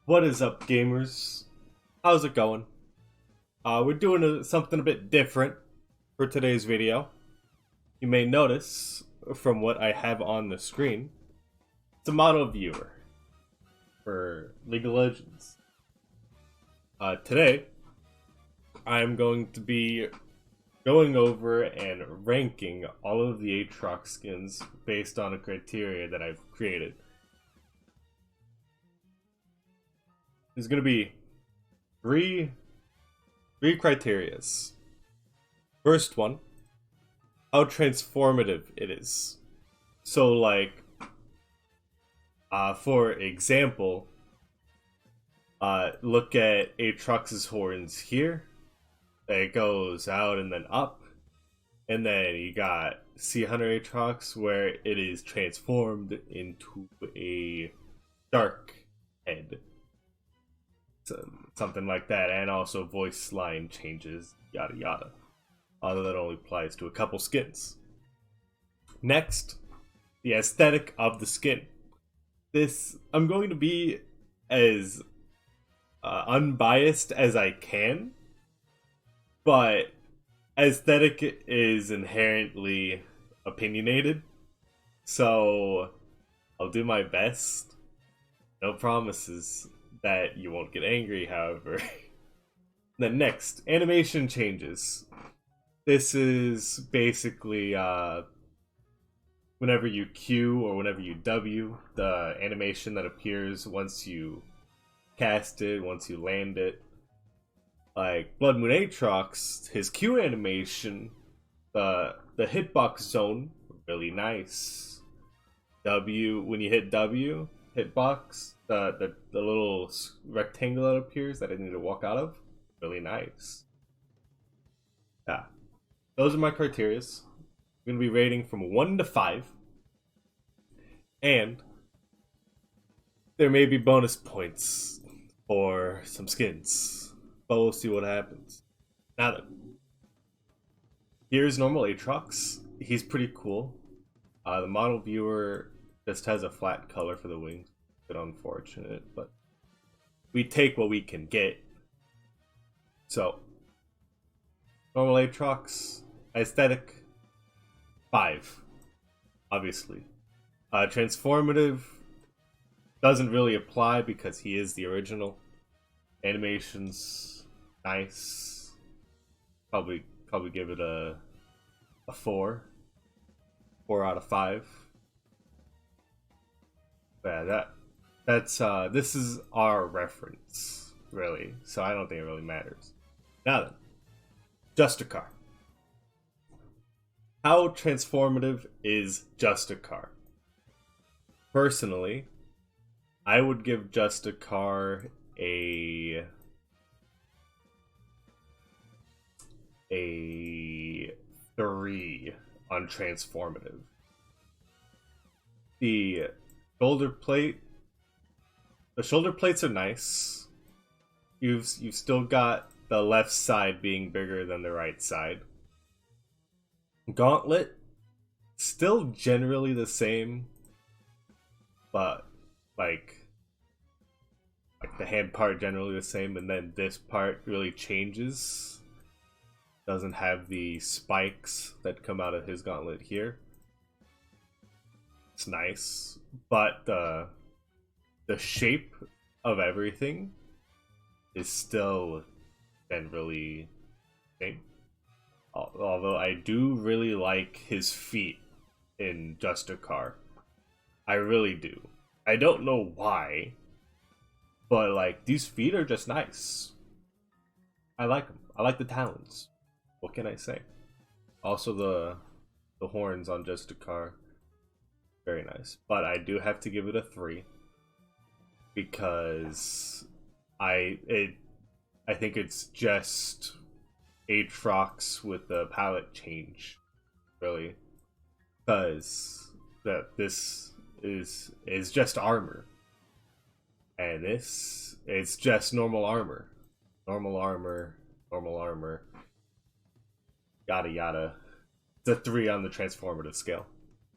What is up, gamers? How's it going? We're doing something a bit different for today's video. You may notice from what I have on the screen, it's a model viewer for League of Legends. Today, I'm going to be going over and ranking all of the Aatrox skins based on a criteria that I've created. There's going to be three criterias. First one, how transformative it is. So, like, for example, look at Aatrox's horns here. It goes out and then up, and then you got Sea Hunter Aatrox, where it is transformed into a dark head. Something like that, and also voice line changes, yada yada. Although that only applies to a couple skins. Next, the aesthetic of the skin. I'm going to be as unbiased as I can, but aesthetic is inherently opinionated, so I'll do my best. No promises that you won't get angry, however. Then next, animation changes. This is basically whenever you Q or whenever you W, the animation that appears once you cast it, once you land it. Like Blood Moon Aatrox, his Q animation, the hitbox zone, really nice. W, when you hit W, hitbox, the little rectangle that appears that I need to walk out of, really nice. Yeah, those are my criterias. I'm gonna be rating from 1 to 5, and there may be bonus points for some skins, but we'll see what happens. Now then, here's normal Aatrox. He's pretty cool. The model viewer just has a flat color for the wings. Bit unfortunate, but we take what we can get. So, normal Aatrox, aesthetic, 5, obviously. Transformative doesn't really apply because he is the original. Animations, nice. Probably give it a 4 out of 5. Yeah, this is our reference, really, so I don't think it really matters. Now then, Justicar. How transformative is Justicar? Personally, I would give Justicar a 3 on transformative. The shoulder plates are nice. You've still got the left side being bigger than the right side. Gauntlet, still generally the same, but like the hand part generally the same, and then this part really changes. Doesn't have the spikes that come out of his gauntlet here. It's nice, but the shape of everything is still generally the same. Although I do really like his feet in Justicar. I really do. I don't know why, but like these feet are just nice. I like them. I like the talons. What can I say? Also the horns on Justicar, very nice. But I do have to give it a 3 because I think it's just Aatrox with the palette change, really, because this is just armor, and this is just normal armor, yada yada. It's a 3 on the transformative scale.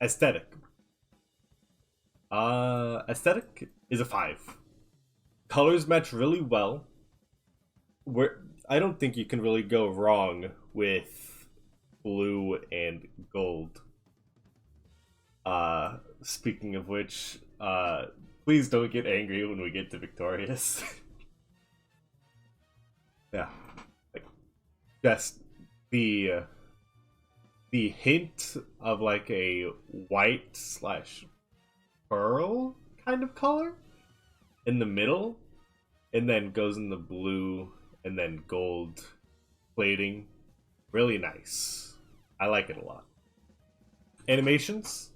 Aesthetic. Aesthetic is a 5. Colors match really well. I don't think you can really go wrong with blue and gold. Speaking of which, please don't get angry when we get to Victorious. Yeah, like just the the hint of like a white slash pearl kind of color in the middle, and then goes in the blue and then gold plating. Really nice. I like it a lot. Animations?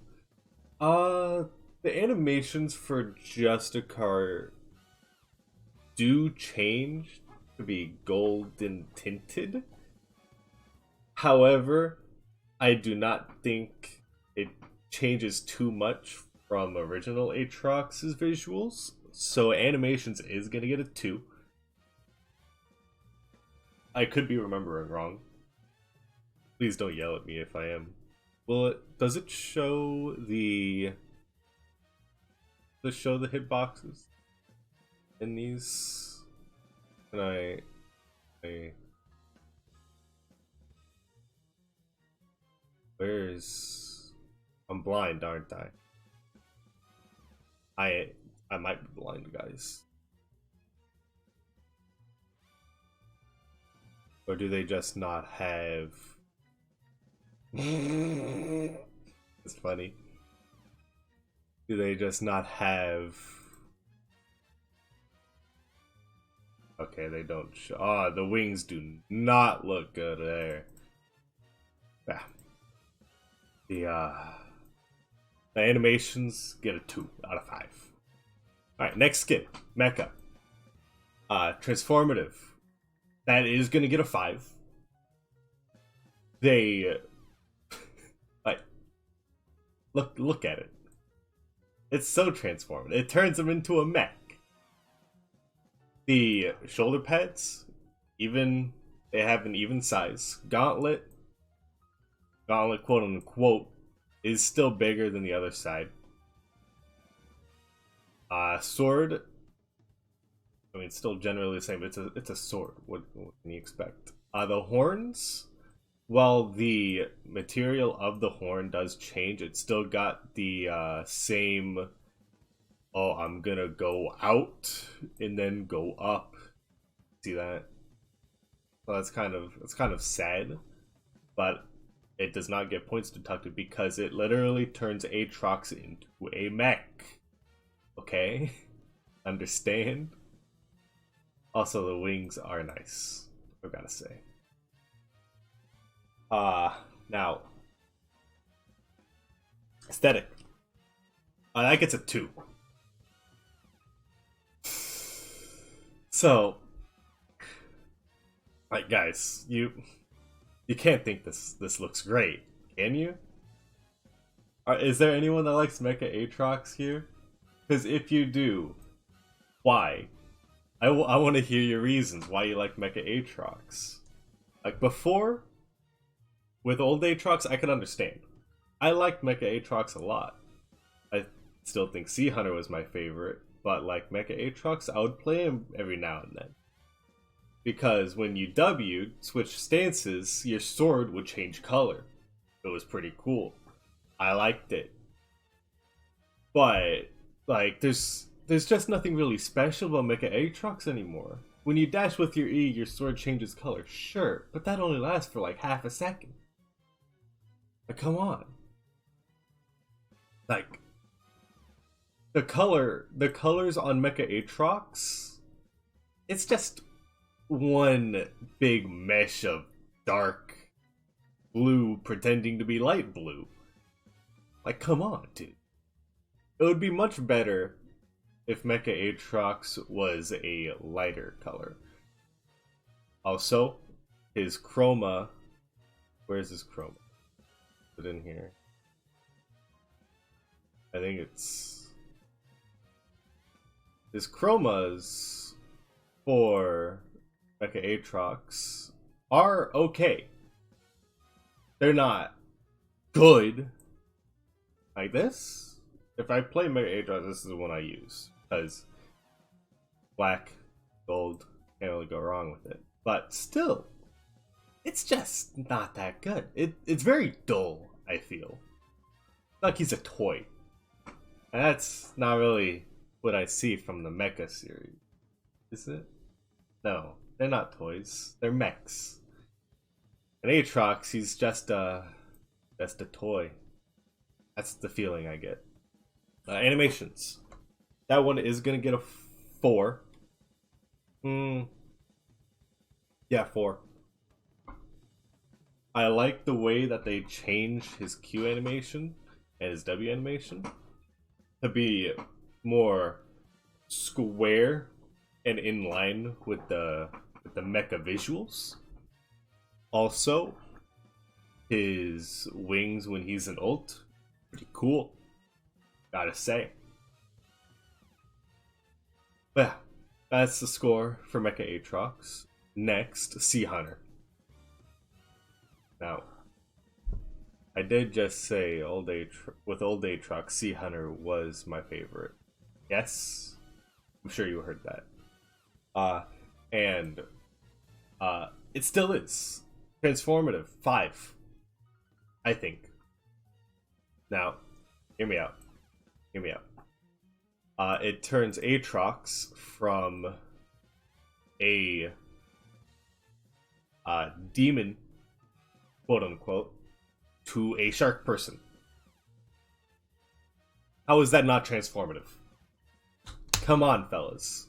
Uh, the animations for Justicar do change to be golden tinted. However, I do not think it changes too much from original Aatrox's visuals. So animations is gonna get a 2. I could be remembering wrong. Please don't yell at me if I am. Well, does it show the hitboxes in these? Can I where's I'm blind, aren't I? I might be blind, guys. Or do they just not have it's funny. Do they just not have Okay, they don't show. Oh, the wings do not look good there. Yeah. The animations get a 2 out of 5. Alright, next skin. Mecha. Transformative. That is gonna get a 5. They like look at it. It's so transformative. It turns them into a mech. The shoulder pads, even they have an even size. Gauntlet quote unquote is still bigger than the other side. Sword, I mean, it's still generally the same. It's a sword. What can you expect? The horns, while the material of the horn does change, it's still got the same. Oh, I'm gonna go out and then go up. See that? So that's kind of sad, but it does not get points deducted because it literally turns Aatrox into a mech. Okay? Understand? Also, the wings are nice, I gotta say. Now, aesthetic. That gets a 2. So, like, guys, you can't think this looks great, can you? Is there anyone that likes Mecha Atrox here? Because if you do, why? I want to hear your reasons why you like Mecha Atrox. Like before, with old Aatrox, I could understand. I liked Mecha Atrox a lot. I still think Sea Hunter was my favorite, but like Mecha Atrox, I would play him every now and then. Because when you W'd, switch stances, your sword would change color. It was pretty cool. I liked it. But, like, there's just nothing really special about Mecha Atrox anymore. When you dash with your E, your sword changes color. Sure, but that only lasts for like half a second. Like, come on. Like, the colors on Mecha Atrox, it's just one big mesh of dark blue pretending to be light blue. Like, come on, dude. It would be much better if Mecha Atrox was a lighter color. Also, his chroma. Where's his chroma? Is it in here? I think it's. His chromas for Mecha Atrox are okay. They're not good. Like this. If I play Mecha Atrox, this is the one I use. Because Black, gold, can't really go wrong with it. But still, it's just not that good. It's very dull, I feel. Like he's a toy. And that's not really what I see from the Mecha series. Is it? No, they're not toys. They're mechs. And Aatrox, he's just a toy. That's the feeling I get. Animations. That one is gonna get a 4. Yeah, 4. I like the way that they changed his Q animation and his W animation to be more square and in line with the mecha visuals. Also, his wings when he's an ult, pretty cool. Gotta say. But yeah, that's the score for Mecha Atrox. Next, Sea Hunter. Now, I did just say with Old Aatrox, Sea Hunter was my favorite. Yes, I'm sure you heard that. And it still is. Transformative 5, I think. Now, hear me out. Hear me out. It turns Aatrox from a demon, quote unquote, to a shark person. How is that not transformative? Come on, fellas.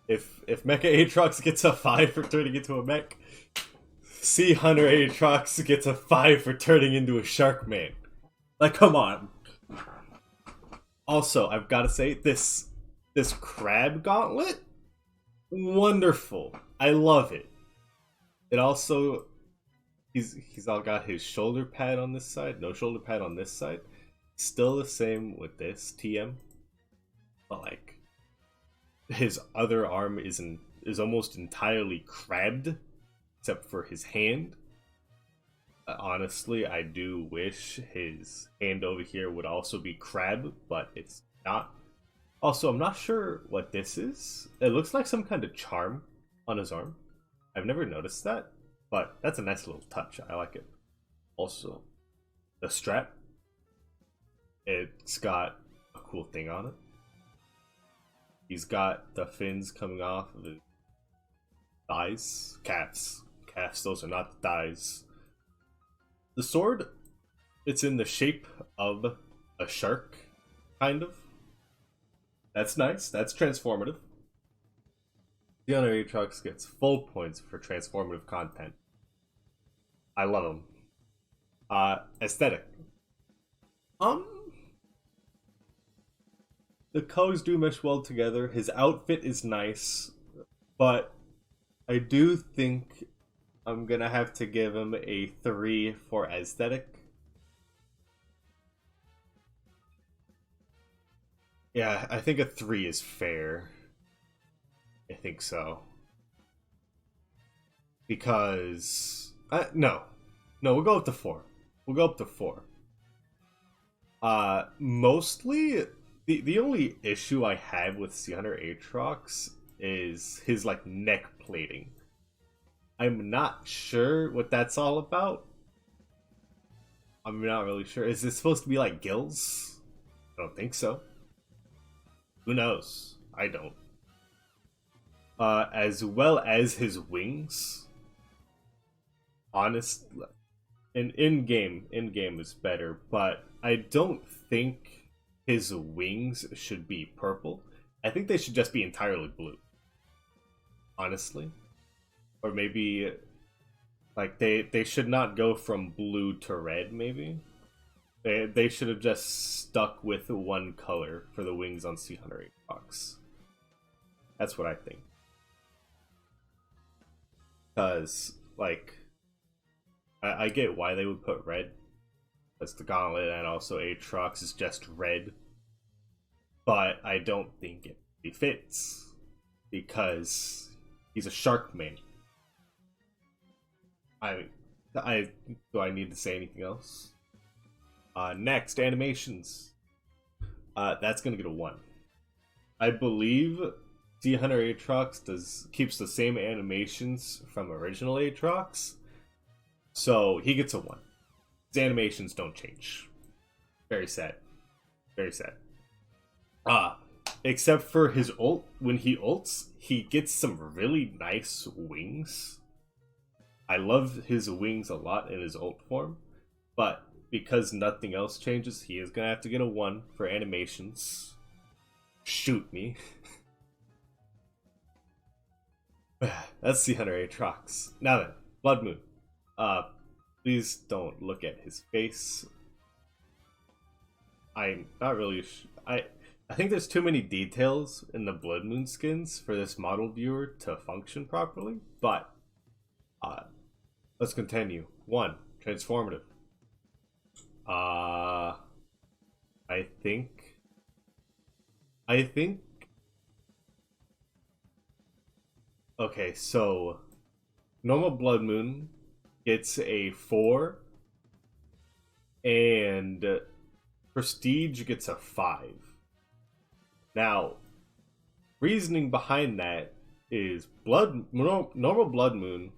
If Mecha Atrox gets a 5 for turning into a mech, Sea Hunter Aatrox gets a 5 for turning into a shark man. Like, come on. Also, I've got to say, this crab gauntlet, wonderful. I love it. It also, he's all got his shoulder pad on this side, no shoulder pad on this side. Still the same with this TM, but like his other arm is almost entirely crabbed, except for his hand. Honestly, I do wish his hand over here would also be crab, but it's not. Also, I'm not sure what this is. It looks like some kind of charm on his arm. I've never noticed that, but that's a nice little touch. I like it. Also, the strap. It's got a cool thing on it. He's got the fins coming off of his thighs. Calves. Calves, those are not the thighs. The sword, it's in the shape of a shark, kind of. That's nice. That's transformative. The other Aatrox gets full points for transformative content. I love him. Aesthetic. The colors do mesh well together. His outfit is nice, but I do think I'm gonna have to give him a 3 for aesthetic. Yeah, I think a 3 is fair. I think so. Because no, we'll go up to 4. We'll go up to 4. Mostly the only issue I have with Sea Hunter Aatrox is his like neck plating. I'm not sure what that's all about. I'm not really sure. Is this supposed to be like gills? I don't think so. Who knows? I don't. As well as his wings. Honest, in game is better, but I don't think his wings should be purple. I think they should just be entirely blue. Honestly. Or maybe like they should not go from blue to red, maybe. They should have just stuck with one color for the wings on Sea Hunter Aatrox. That's what I think. Because, like, I get why they would put red. That's the gauntlet, and also Aatrox is just red. But I don't think it fits. Because he's a shark man. Do I need to say anything else? Next, animations. That's gonna get a 1. I believe Sea Hunter Aatrox keeps the same animations from original Aatrox, so he gets a 1. His animations don't change. Very sad. Very sad. Except for his ult, when he ults, he gets some really nice wings. I love his wings a lot in his ult form, but because nothing else changes, he is gonna have to get a 1 for animations. Shoot me. That's Sea Hunter Aatrox. Now then, Blood Moon. Please don't look at his face. I'm not really I think there's too many details in the Blood Moon skins for this model viewer to function properly, but let's continue. 1. Transformative. I think okay, so normal Blood Moon gets a 4 and Prestige gets a 5. Now, reasoning behind that is normal Blood Moon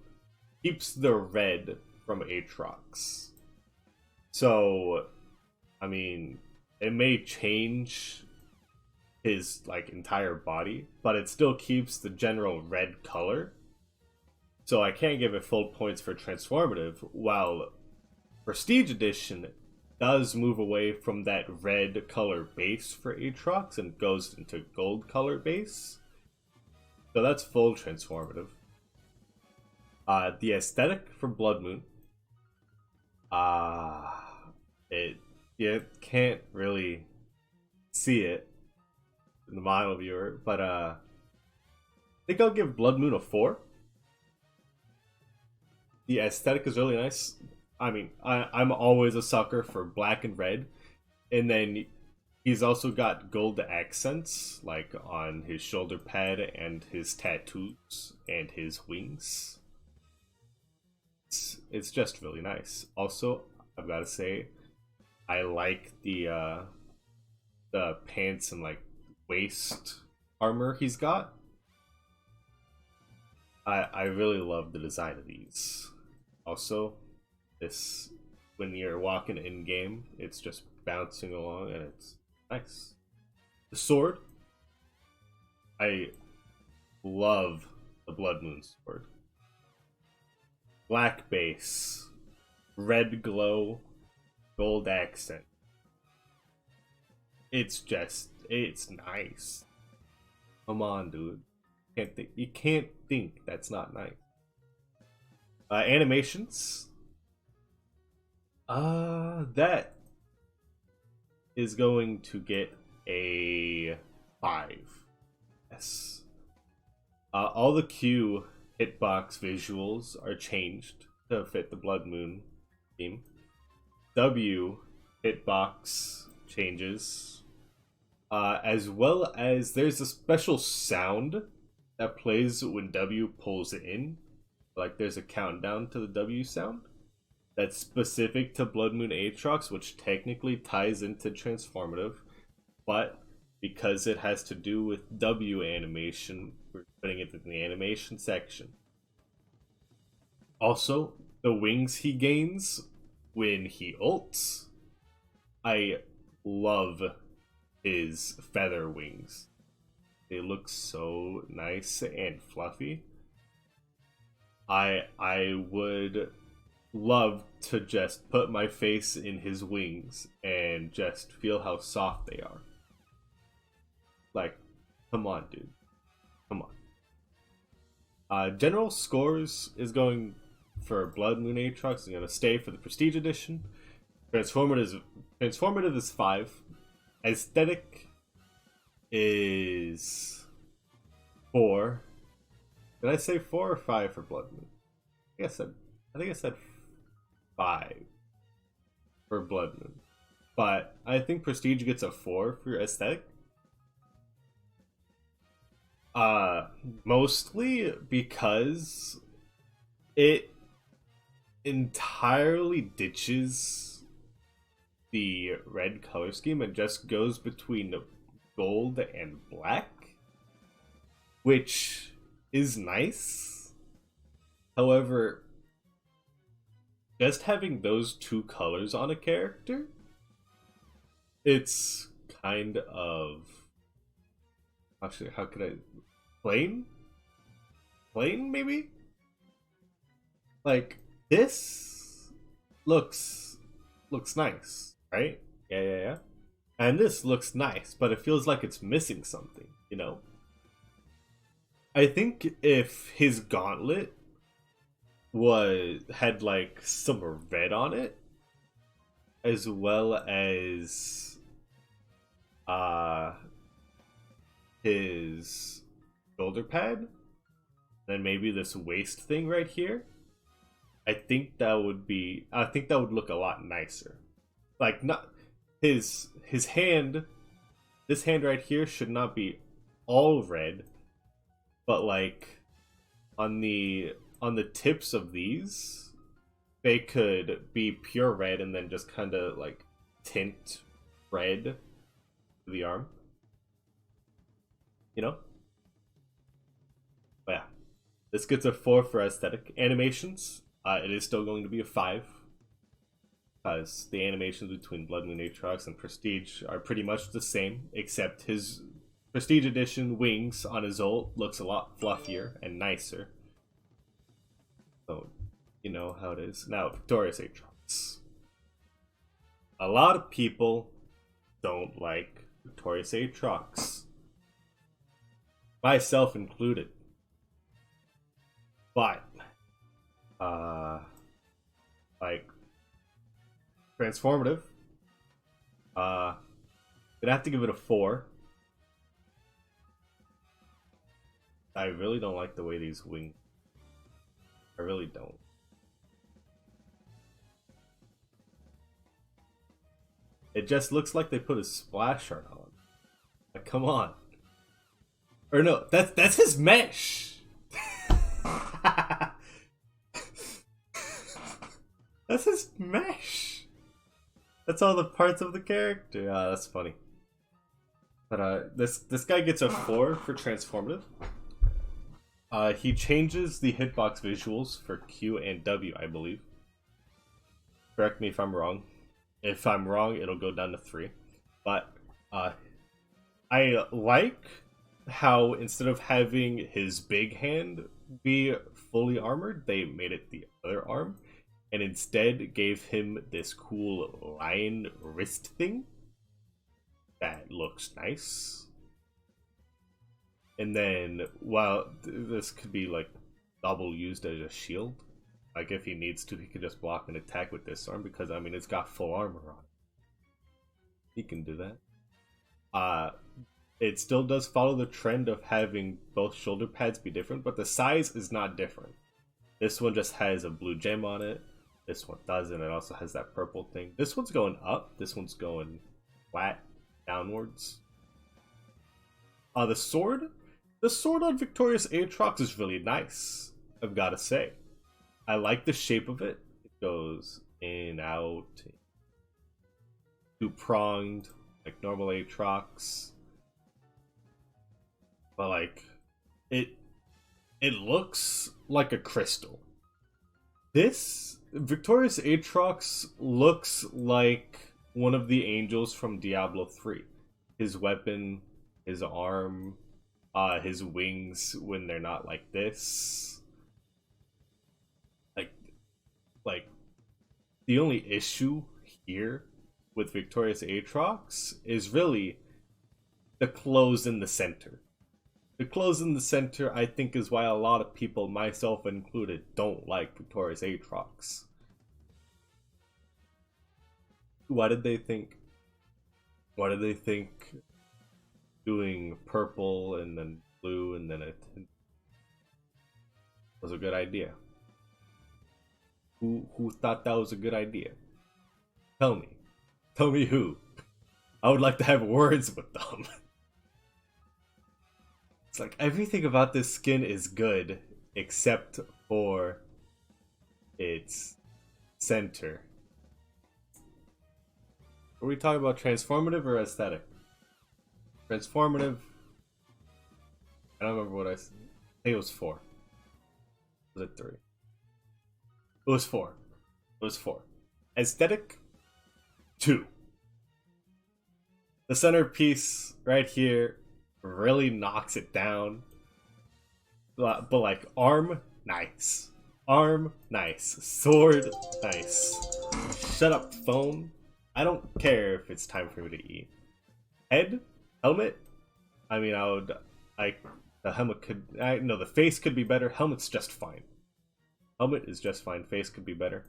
keeps the red from Aatrox. So, I mean, it may change his like entire body, but it still keeps the general red color. So I can't give it full points for Transformative, while Prestige Edition does move away from that red color base for Aatrox and goes into gold color base. So that's full Transformative. The aesthetic for Blood Moon. You can't really see it in the model viewer, but I think I'll give Blood Moon a 4. The aesthetic is really nice. I mean, I'm always a sucker for black and red, and then he's also got gold accents, like on his shoulder pad and his tattoos and his wings. It's just really nice. Also, I've got to say, I like the pants and like waist armor he's got. I really love the design of these. Also, this when you're walking in game, it's just bouncing along and it's nice. The sword, I love the Blood Moon sword. Black base, red glow, gold accent. It's nice. Come on, dude. You can't think that's not nice. Animations. That is going to get a 5. Yes. All the Q hitbox visuals are changed to fit the Blood Moon theme. W hitbox changes. As well as there's a special sound that plays when W pulls in. Like there's a countdown to the W sound that's specific to Blood Moon Aatrox, which technically ties into Transformative, but because it has to do with W animation, we're putting it in the animation section. Also, the wings he gains when he ults, I love his feather wings. They look so nice and fluffy. I would love to just put my face in his wings and just feel how soft they are. Like, come on, dude. Come on. General scores is going for Blood Moon Aatrox. Is going to stay for the Prestige Edition. Transformative is 5. Aesthetic is 4. Did I say 4 or 5 for Blood Moon? I think I said 5 for Blood Moon. But I think Prestige gets a 4 for aesthetic. Mostly because it entirely ditches the red color scheme and just goes between gold and black. which is nice. However, just having those two colors on a character, it's kind of, actually, how could I, plain? Plain, maybe? Like, this looks nice, right? Yeah. And this looks nice, but it feels like it's missing something, you know? I think if his gauntlet had like some red on it, as well as uh his shoulder pad, and maybe this waist thing right here, I think that would look a lot nicer. Like, not his hand, this hand right here should not be all red, but like on the tips of these, they could be pure red and then just kind of like tint red to the arm, you know? But yeah, this gets a 4 for aesthetic. Animations, it is still going to be a 5, because the animations between Blood Moon Aatrox and Prestige are pretty much the same, except his Prestige Edition wings on his ult looks a lot fluffier and nicer. So, you know how it is. Now, Victorious Aatrox. A lot of people don't like Victorious Aatrox, myself included. But, like, Transformative, gonna have to give it a 4. I really don't like the way these wings. I really don't. It just looks like they put a splash art on. Like, come on. Or no, that's his mesh. That's his mesh. That's all the parts of the character. Ah, that's funny. But this guy gets a 4 for Transformative. He changes the hitbox visuals for Q and W, I believe. Correct me if I'm wrong. If I'm wrong, it'll go down to 3. But I like how instead of having his big hand be fully armored, they made it the other arm, and instead gave him this cool lion wrist thing that looks nice. And then, well, this could be like double used as a shield. Like, if he needs to, he can just block an attack with this arm, because I mean, it's got full armor on it. He can do that. It still does follow the trend of having both shoulder pads be different, but the size is not different. This one just has a blue gem on it. This one doesn't. It also has that purple thing. This one's going up. This one's going flat downwards. The sword on Victorious Aatrox is really nice, I've got to say. I like the shape of it. It goes in, out, two-pronged, like normal Aatrox. But like, it looks like a crystal. This Victorious Aatrox looks like one of the angels from Diablo 3. His weapon, his arm, his wings when they're not like this. Like the only issue here with Victorious Aatrox is really the clothes in the center. The clothes in the center, I think, is why a lot of people, myself included, don't like Victorious Aatrox. Why did they think doing purple and then blue and then it was a good idea? Who thought that was a good idea? Tell me who. I would like to have words with them. It's like everything about this skin is good except for its center. Are we talking about transformative or aesthetic? Transformative, I don't remember what I said. I think it was 4. Was it 3? It was 4. It was 4. Aesthetic, 2. The centerpiece right here really knocks it down. But like, arm, nice. Arm, nice. Sword, nice. Shut up, phone. I don't care if it's time for me to eat. Head, helmet. I mean, I would like the helmet could. No, the face could be better. Helmet's just fine. Helmet is just fine. Face could be better.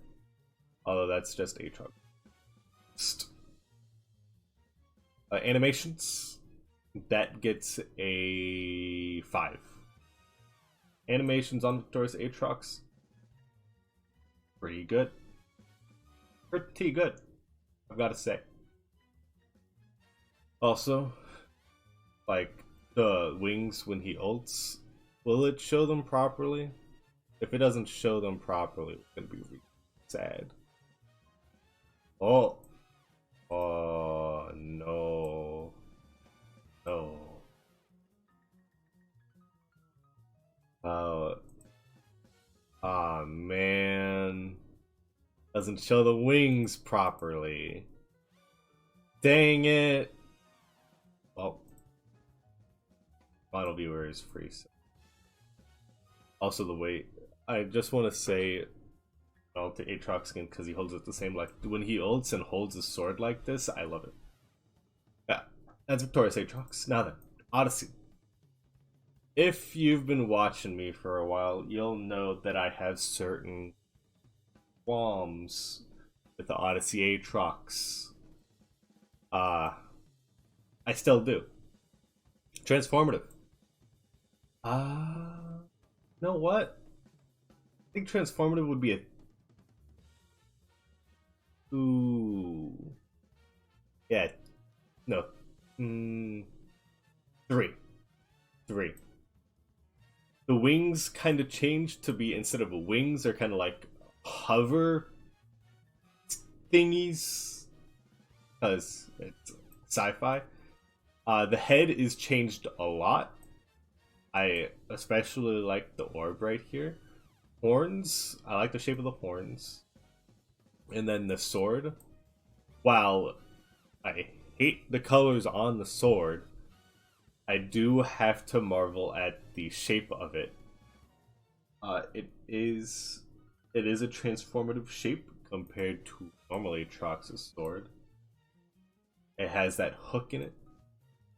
Although that's just Aatrox. Animations. That gets a 5. Animations on Victorious Aatrox. Pretty good. Pretty good, I've got to say. Also, like the wings when he ults, will it show them properly? If it doesn't show them properly, it's gonna be really sad. Oh, oh no, no. Ah man, doesn't show the wings properly. Dang it. Well, final viewer is free. So. Also, the weight. I just want to say, to Aatrox skin because he holds it the same. Like when he ults and holds his sword like this, I love it. Yeah, that's Victorious Aatrox. Now then, Odyssey. If you've been watching me for a while, you'll know that I have certain qualms with the Odyssey Aatrox. I still do. Transformative. You know what? I think Transformative would be a... Ooh. Yeah. No. 3. 3. The wings kind of changed to be, instead of wings, they're kind of like hover thingies. Because it's sci-fi. The head is changed a lot. I especially like the orb right here. Horns, I like the shape of the horns. And then the sword. While I hate the colors on the sword, I do have to marvel at the shape of it. It is a transformative shape compared to normally Aatrox's sword. It has that hook in it,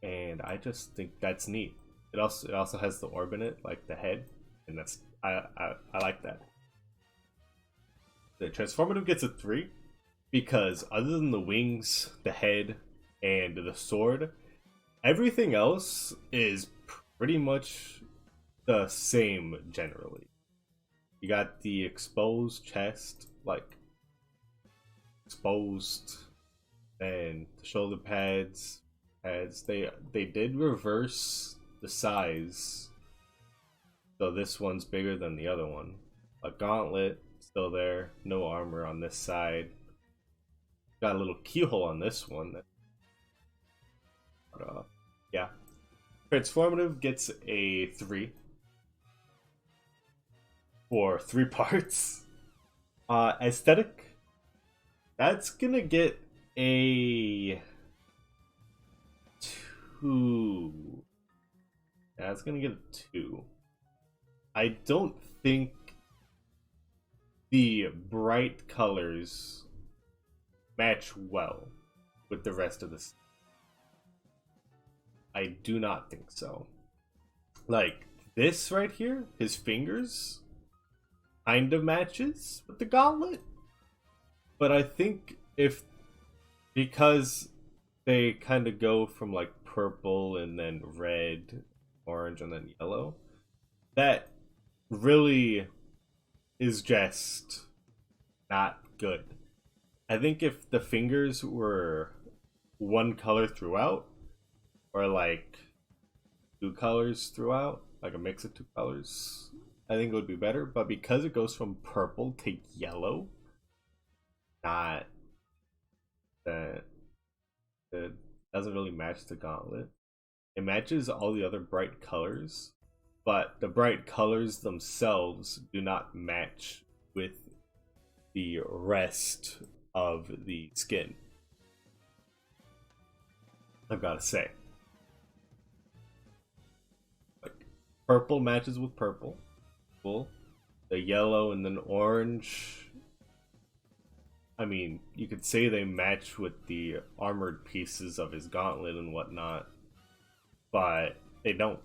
and I just think that's neat. It also has the orb in it, like the head, and that's I like that. The transformative gets a 3 because other than the wings, the head, and the sword, everything else is pretty much the same generally. You got the exposed chest, like exposed, and the shoulder pads. They did reverse the size, so this one's bigger than the other one. A gauntlet still there, no armor on this side. Got a little keyhole on this one. But, yeah. Transformative gets a 3 for 3 parts. Aesthetic, that's gonna get a 2. Yeah, it's gonna get a 2. I don't think the bright colors match well with the rest of this. I do not think so. Like this right here, his fingers kind of matches with the gauntlet. But I think because they kind of go from like purple and then red, orange, and then yellow, that really is just not good. I think if the fingers were one color throughout, or like 2 colors throughout, like a mix of 2 colors, I think it would be better. But because it goes from purple to yellow, not that it doesn't really match the gauntlet. It matches all the other bright colors, but the bright colors themselves do not match with the rest of the skin. I've got to say. Like, purple matches with purple. Cool. The yellow and then orange. I mean, you could say they match with the armored pieces of his gauntlet and whatnot, but they don't.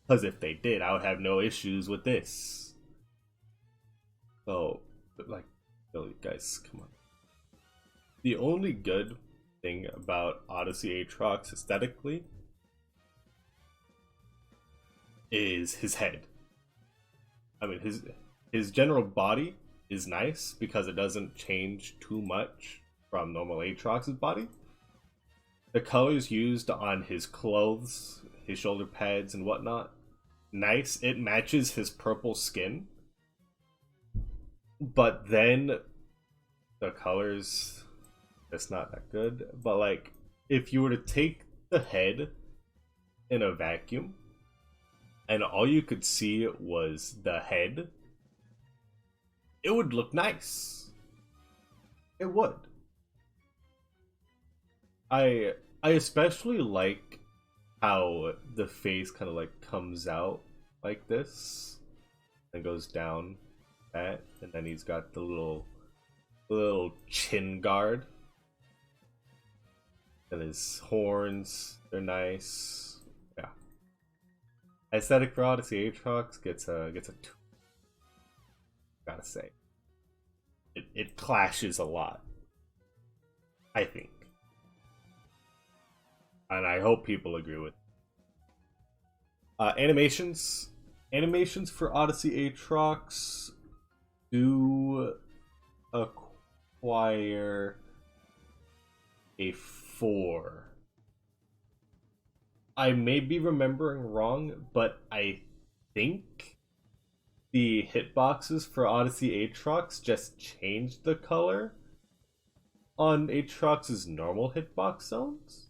Because if they did, I would have no issues with this. So, like, really, guys, come on. The only good thing about Odyssey Aatrox aesthetically is his head. I mean, his general body is nice because it doesn't change too much from normal Aatrox's body. The colors used on his clothes, his shoulder pads and whatnot, nice. It matches his purple skin. But then the colors, it's not that good. But like, if you were to take the head in a vacuum and all you could see was the head, it would look nice. It would. I especially like how the face kind of like comes out like this and goes down that, and then he's got the little chin guard, and his horns, they're nice. Yeah. Aesthetic for Odyssey Aatrox gets a 2. Gotta say. It clashes a lot, I think. And I hope people agree with animations for Odyssey Aatrox do acquire a 4. I may be remembering wrong, but I think the hitboxes for Odyssey Aatrox just changed the color on Aatrox's normal hitbox zones.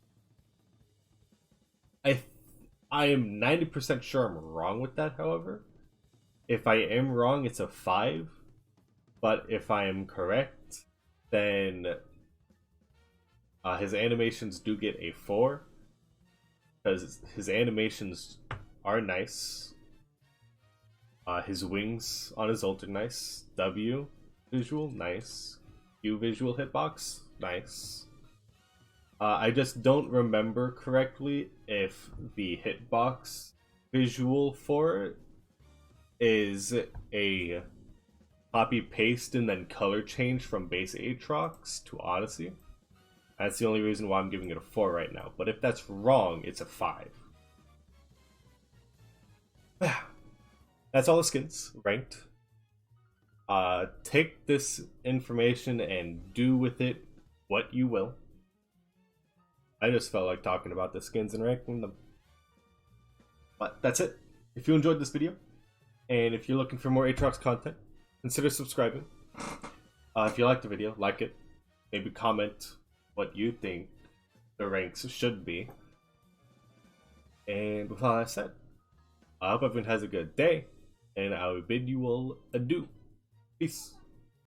I am 90% sure I'm wrong with that, however. If I am wrong, it's a 5. But if I am correct, then his animations do get a 4. Because his animations are nice. His wings on his ult are nice. W visual, nice. Q visual hitbox, nice. I just don't remember correctly if the hitbox visual for it is a copy paste and then color change from base Aatrox to Odyssey. That's the only reason why I'm giving it a 4 right now. But if that's wrong, it's a 5. That's all the skins ranked. Take this information and do with it what you will. I just felt like talking about the skins and ranking them. But that's it. If you enjoyed this video, and if you're looking for more Aatrox content, consider subscribing. If you liked the video, like it. Maybe comment what you think the ranks should be. And with all that said, I hope everyone has a good day, and I will bid you all adieu. Peace.